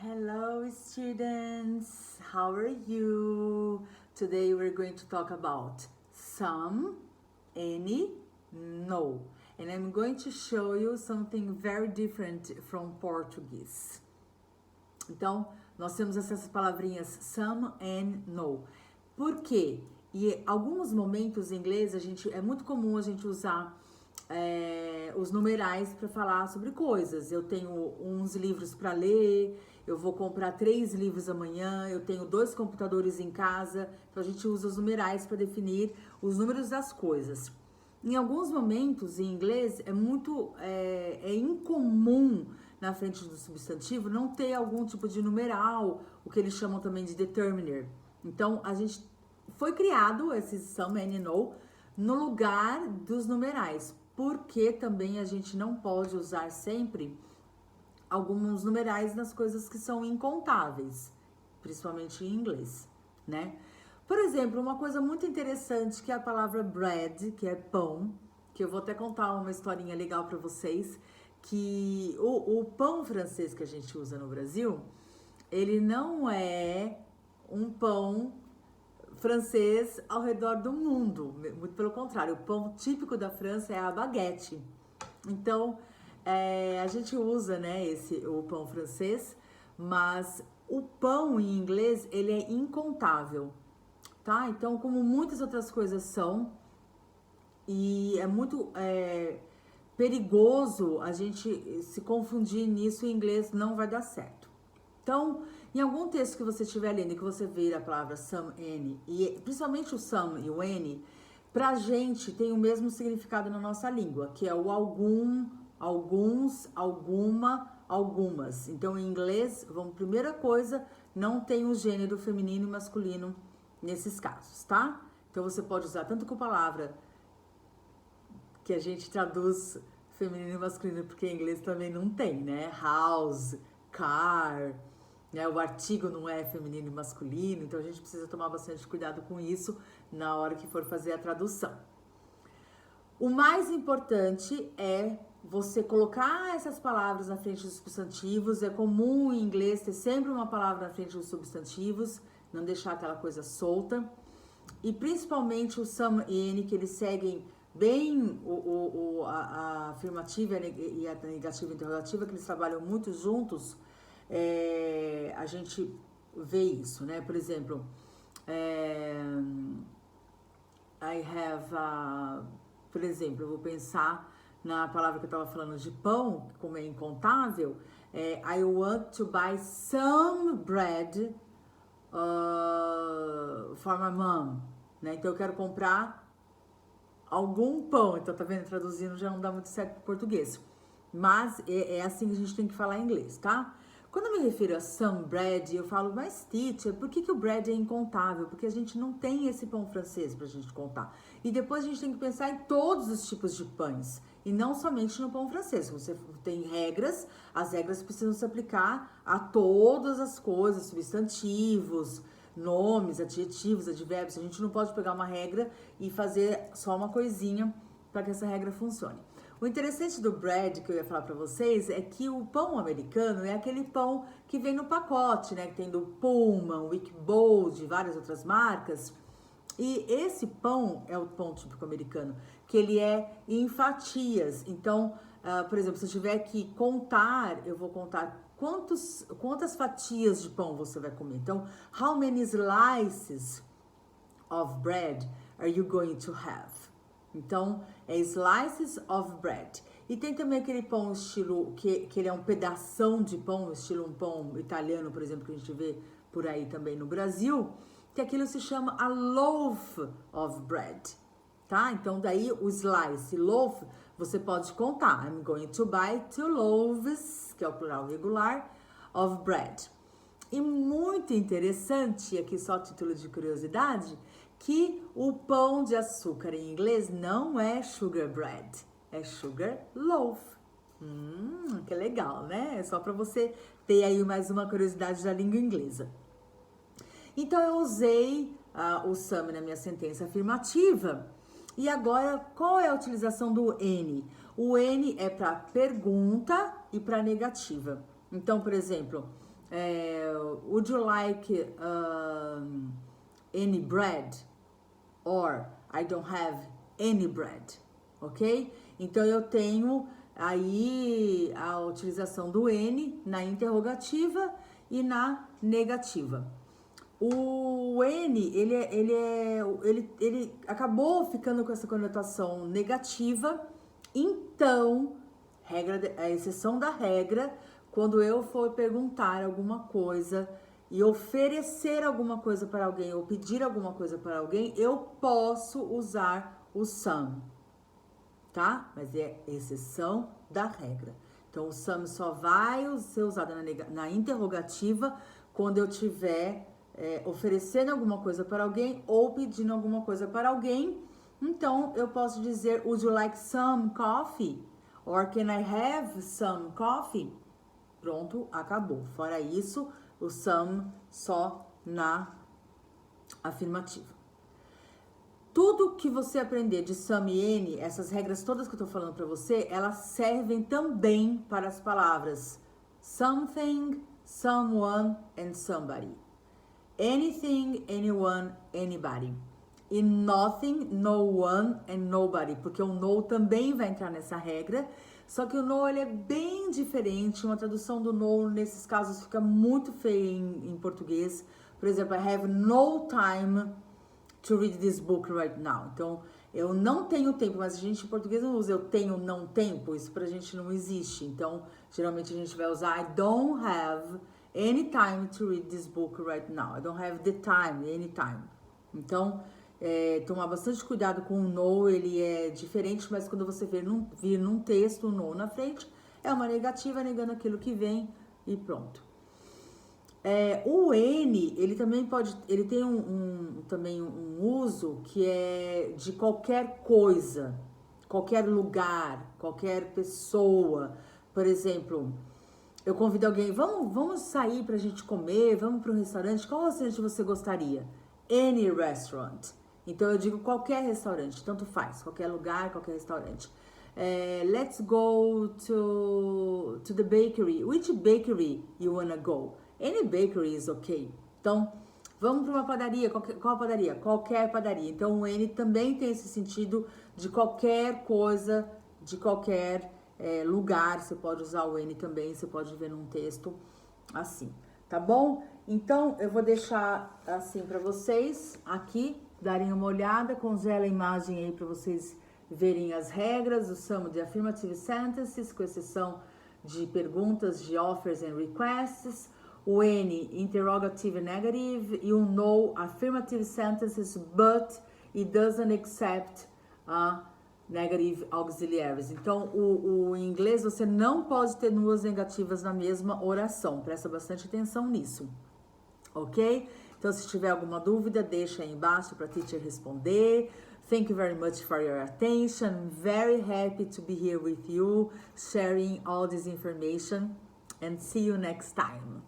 Hello, students. How are you? Today we're going to talk about some, any, no. And I'm going to show you something very different from Portuguese. Então, nós temos essas palavrinhas some and no. Por quê? E alguns momentos em inglês é muito comum a gente usar os numerais para falar sobre coisas. Eu tenho uns livros para ler, eu vou comprar 3 livros amanhã, eu tenho 2 computadores em casa, então a gente usa os numerais para definir os números das coisas. Em alguns momentos, em inglês, é incomum na frente do substantivo não ter algum tipo de numeral, o que eles chamam também de determiner. Então, a gente foi criado esses some, and, no no lugar dos numerais, porque também a gente não pode usar sempre alguns numerais nas coisas que são incontáveis, principalmente em inglês, né? Por exemplo, uma coisa muito interessante que é a palavra bread, que é pão, que eu vou até contar uma historinha legal para vocês, que o pão francês que a gente usa no Brasil, ele não é um pão francês ao redor do mundo, muito pelo contrário, o pão típico da França é a baguete. Então, a gente usa, né, o pão francês, mas o pão em inglês, ele é incontável, tá? Então, como muitas outras coisas são, e é muito perigoso a gente se confundir nisso, em inglês não vai dar certo. Então, em algum texto que você estiver lendo e que você ver a palavra some, any, e principalmente o some e o any, pra gente tem o mesmo significado na nossa língua, que é o algum, alguns, alguma, algumas. Então, em inglês, primeira coisa, não tem o gênero feminino e masculino nesses casos, tá? Então, você pode usar tanto com a palavra que a gente traduz feminino e masculino, porque em inglês também não tem, né? House, car, né? O artigo não é feminino e masculino, então a gente precisa tomar bastante cuidado com isso na hora que for fazer a tradução. O mais importante é você colocar essas palavras na frente dos substantivos. É comum em inglês ter sempre uma palavra na frente dos substantivos, não deixar aquela coisa solta. E principalmente o some e any, que eles seguem bem a afirmativa e a negativa e interrogativa, que eles trabalham muito juntos, a gente vê isso, né? Por exemplo, I have, por exemplo, eu vou pensar na palavra que eu estava falando de pão, como é incontável, I want to buy some bread for my mom, né? Então eu quero comprar algum pão. Então tá vendo? Traduzindo já não dá muito certo pro português. Mas é assim que a gente tem que falar em inglês, tá? Quando eu me refiro a some bread, eu falo, mas teacher, por que o bread é incontável? Porque a gente não tem esse pão francês pra gente contar. E depois a gente tem que pensar em todos os tipos de pães. E não somente no pão francês. Você tem regras, as regras precisam se aplicar a todas as coisas, substantivos, nomes, adjetivos, advérbios. A gente não pode pegar uma regra e fazer só uma coisinha para que essa regra funcione. O interessante do bread que eu ia falar para vocês é que o pão americano é aquele pão que vem no pacote, né? Que tem do Pullman, Wickbold, várias outras marcas. E esse pão é o pão típico americano, que ele é em fatias. Então, por exemplo, se eu tiver que contar, eu vou contar quantas fatias de pão você vai comer. Então, how many slices of bread are you going to have? Então, é slices of bread. E tem também aquele pão estilo, que ele é um pedação de pão, estilo um pão italiano, por exemplo, que a gente vê por aí também no Brasil, que aquilo se chama a loaf of bread, tá? Então, daí o slice, loaf, você pode contar. I'm going to buy 2 loaves, que é o plural regular, of bread. E muito interessante, aqui só título de curiosidade, que o pão de açúcar em inglês não é sugar bread, é sugar loaf. Que legal, né? É só para você ter aí mais uma curiosidade da língua inglesa. Então eu usei o some na minha sentença afirmativa. E agora, qual é a utilização do any? O any é para pergunta e para negativa. Então, por exemplo, Would you like any bread? Or I don't have any bread, ok? Então eu tenho aí a utilização do N na interrogativa e na negativa. O N, ele acabou ficando com essa conotação negativa, então, a exceção da regra, quando eu for perguntar alguma coisa e oferecer alguma coisa para alguém ou pedir alguma coisa para alguém, eu posso usar o some, tá? Mas é exceção da regra. Então, o some só vai ser usado na interrogativa quando eu tiver oferecendo alguma coisa para alguém ou pedindo alguma coisa para alguém. Então, eu posso dizer, would you like some coffee? Or can I have some coffee? Pronto, acabou. Fora isso, o some só na afirmativa. Tudo que você aprender de some e N, essas regras todas que eu tô falando para você, elas servem também para as palavras something, someone and somebody. Anything, anyone, anybody. E nothing, no one and nobody, porque o no também vai entrar nessa regra, só que o no ele é bem diferente, uma tradução do no nesses casos fica muito feia em português. Por exemplo, I have no time to read this book right now. Então, eu não tenho tempo, mas a gente em português não usa eu tenho, não tempo, isso pra gente não existe. Então, geralmente a gente vai usar I don't have any time to read this book right now. I don't have the time, any time. Então, tomar bastante cuidado com o no, ele é diferente, mas quando você vir num texto o no na frente, é uma negativa negando aquilo que vem e pronto. O N, ele também ele tem também um uso que é de qualquer coisa, qualquer lugar, qualquer pessoa. Por exemplo, eu convido alguém, vamos sair pra gente comer, vamos para um restaurante. Qual restaurante você gostaria? Any restaurant. Então eu digo qualquer restaurante, tanto faz, qualquer lugar, qualquer restaurante. Let's go to the bakery. Which bakery you wanna go? Any bakery is okay. Então, vamos para uma padaria. Qual padaria? Qualquer padaria. Então, o N também tem esse sentido de qualquer coisa, de qualquer lugar. Você pode usar o N também, você pode ver num texto assim, tá bom? Então, eu vou deixar assim para vocês aqui, darem uma olhada, congela a imagem aí para vocês verem as regras, o some de affirmative sentences, com exceção de perguntas de offers and requests, o N, interrogative negative, e o no, affirmative sentences, but it doesn't accept negative auxiliaries. Então, em inglês, você não pode ter duas negativas na mesma oração. Presta bastante atenção nisso, ok? Então, se tiver alguma dúvida, deixa aí embaixo para a teacher responder. Thank you very much for your attention. I'm very happy to be here with you, sharing all this information. And see you next time.